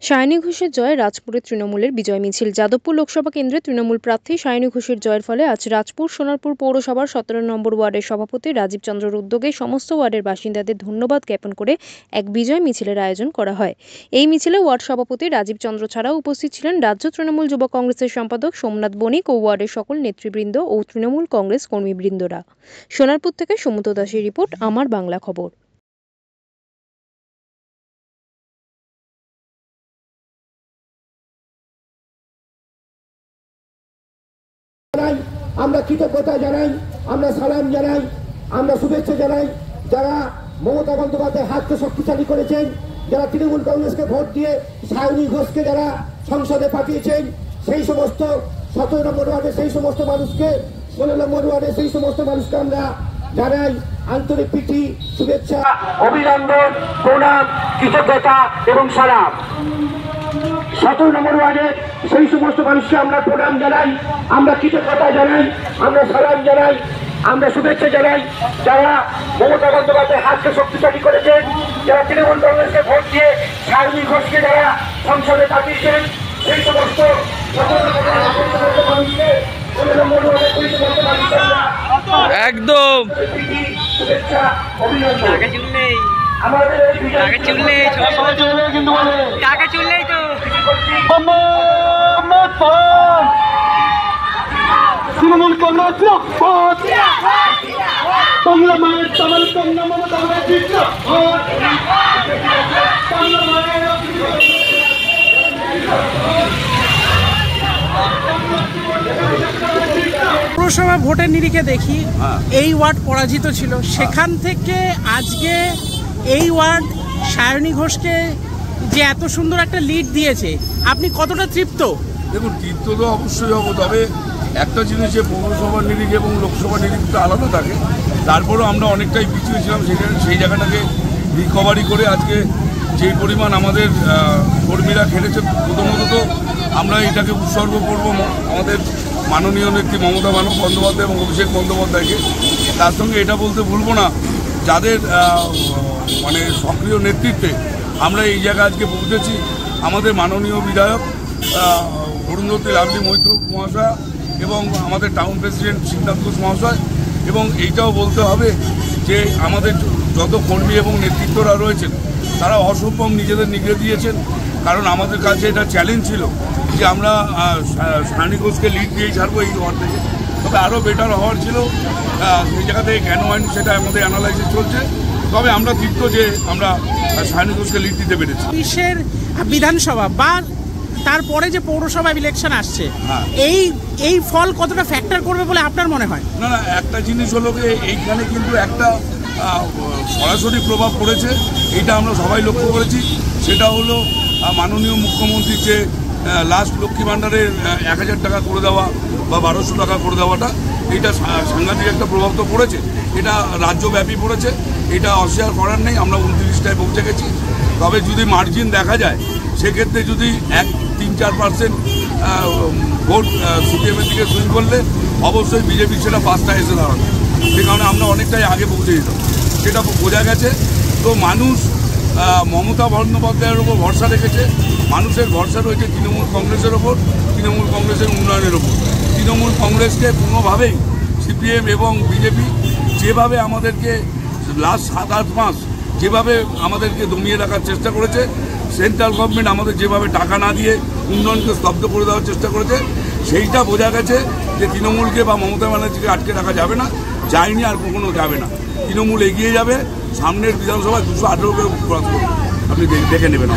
সায়নী ঘোষের জয়, রাজপুরে তৃণমূলের বিজয় মিছিল। যাদবপুর লোকসভা কেন্দ্রে তৃণমূল প্রার্থী সায়নী ঘোষের জয়ের ফলে আজ রাজপুর সোনারপুর পৌরসভার 17 নম্বর ওয়ার্ডের সভাপতি রাজীব চন্দ্রর উদ্যোগে সমস্ত ওয়ার্ডের বাসিন্দাদের ধন্যবাদ জ্ঞাপন করে এক বিজয় মিছিলের আয়োজন করা হয়। এই মিছিলে ওয়ার্ড সভাপতি রাজীব চন্দ্র ছাড়াও উপস্থিত ছিলেন রাজ্য তৃণমূল যুব কংগ্রেসের সম্পাদক সোমনাথ বণিক ও ওয়ার্ডের সকল নেতৃবৃন্দ ও তৃণমূল কংগ্রেস কর্মীবৃন্দরা। সোনারপুর থেকে সুমন্ত দাসের রিপোর্ট, আমার বাংলা খবর। আমরা কৃতজ্ঞতা জানাই, আমরা সালাম জানাই, আমরা শুভেচ্ছা জানাই যারা মমতা বন্দ্যোপাধ্যায়ের হাতকে শক্তিশালী করেছেন, যারা তৃণমূল কংগ্রেসকে ভোট দিয়ে সায়নী ঘোষকে যারা সংসদে পাঠিয়েছেন, সেই সমস্ত 17 নম্বর ওয়ার্ডে সেই সমস্ত মানুষকে, 16 নম্বর ওয়ার্ডে সেই সমস্ত মানুষকে আমরা জানাই আন্তরিক প্রীতি, শুভেচ্ছা, অভিনন্দন, প্রণাম, কৃতজ্ঞতা এবং সালাম। 17 নম্বর ওয়ার্ডের সেই সমস্ত মানুষকে আমরা প্রণাম জানাই, আমরা কৃতজ্ঞতা জানাই, আমরা সালাম জানাই, আমরা শুভেচ্ছা জানাই যারা মমতা বন্দ্যোপাধ্যায়ের হাতকে শক্তিশালী করেছেন, যারা তৃণমূল কংগ্রেসকে ভোট দিয়ে সায়নী ঘোষকে যারা সংসদে পাঠিয়েছেন, সেই সমস্ত মানুষকে একদম শুভেচ্ছা, অভিনন্দন। আমাদের তৃণমূল কংগ্রেস বাংলা মায়ের তামাল কন্যা মমতা পৌরসভা ভোটের নিরিখে দেখি এই ওয়ার্ড পরাজিত ছিল, সেখান থেকে আজকে এই ওয়ার্ড সায়নী ঘোষকে যে এত সুন্দর একটা লিড দিয়েছে, আপনি কতটা তৃপ্ত? দেখুন, তৃপ্ত তো অবশ্যই হবো, তবে একটা জিনিস যে পৌরসভার নিরিখ এবং লোকসভার নিরিখটা আলাদা থাকে, তারপরেও আমরা অনেকটাই পিছিয়ে ছিলাম, সেই জায়গাটাকে রিকভারি করে আজকে যেই পরিমাণ আমাদের কর্মীরা খেলেছে, প্রথমত তো আমরা এটাকে উৎসর্গ করব আমাদের মাননীয় নেত্রী মমতা বন্দ্যোপাধ্যায় এবং অভিষেক বন্দ্যোপাধ্যায়কে। তার সঙ্গে এটা বলতে ভুলবো না, যাদের মানে সক্রিয় নেতৃত্বে আমরা এই জায়গায় আজকে পৌঁছেছি, আমাদের মাননীয় বিধায়ক অরুন্ধতী লাভলি মৈত্র মহাশয় এবং আমাদের টাউন প্রেসিডেন্ট সিদ্ধার্থ ঘোষ মহাশয়। এবং এইটাও বলতে হবে যে আমাদের যত কর্মী এবং নেতৃত্বরা রয়েছেন তারা অসম্ভব নিজেদের নিগড়ে দিয়েছেন, কারণ আমাদের কাছে এটা চ্যালেঞ্জ ছিল যে আমরা সায়নী ঘোষকে লিড দিয়েই ছাড়বো এই ওয়ার্ড থেকে, তবে আরও বেটার হওয়ার ছিল, সেই জায়গা থেকে কেন হয়নি সেটা আমাদের অ্যানালাইসিস চলছে। তবে আমরা তৃপ্ত যে আমরা সায়নী ঘোষকে লিড দিতে পেরেছি। দেশের বিধানসভা বা তারপরে যে পৌরসভা ইলেকশন আসছে, এই ফল কতটা ফ্যাক্টর করবে বলে আপনার মনে হয়? না, একটা জিনিস হলো যে এইখানে কিন্তু একটা সরাসরি প্রভাব পড়েছে, এটা আমরা সবাই লক্ষ্য করেছি। সেটা হলো মাননীয় মুখ্যমন্ত্রীর যে লাস্ট লক্ষ্মী ভাণ্ডারের 1000 টাকা করে দেওয়া বা 1200 টাকা করে দেওয়াটা, এটা সাংঘাতিক একটা প্রভাব তো পড়েছে, এটা রাজ্যব্যাপী পড়েছে, এটা অস্বীকার করার নেই। আমরা 29টায় পৌঁছে গেছি, তবে যদি মার্জিন দেখা যায় সেক্ষেত্রে যদি 3-4% ভোট সিপিএমের দিকে সুইং করলে অবশ্যই বিজেপি সেটা 5টায় এসে দাঁড়াবে, সে কারণে আমরা অনেকটাই আগে পৌঁছে যেতাম, সেটা বোঝা গেছে। তো মানুষ মমতা বন্দ্যোপাধ্যায়ের ওপর ভরসা রেখেছে, মানুষের ভরসা রয়েছে তৃণমূল কংগ্রেসের ওপর, তৃণমূল কংগ্রেসের উন্নয়নের ওপর। তৃণমূল কংগ্রেসকে কোনোভাবেই সিপিএম এবং বিজেপি যেভাবে আমাদেরকে লাস্ট 7-8 মাস যেভাবে আমাদেরকে দমিয়ে রাখার চেষ্টা করেছে, সেন্ট্রাল গভর্নমেন্ট আমাদের যেভাবে টাকা না দিয়ে উন্নয়নকে স্তব্ধ করে দেওয়ার চেষ্টা করেছে, সেইটা বোঝা গেছে যে তৃণমূলকে বা মমতা ব্যানার্জিকে আটকে রাখা যাবে না, যায়নি আর কখনো যাবে না। তৃণমূল এগিয়ে যাবে, সামনের বিধানসভায় 218 ক্রস করবে, আপনি দেখে নেবেন।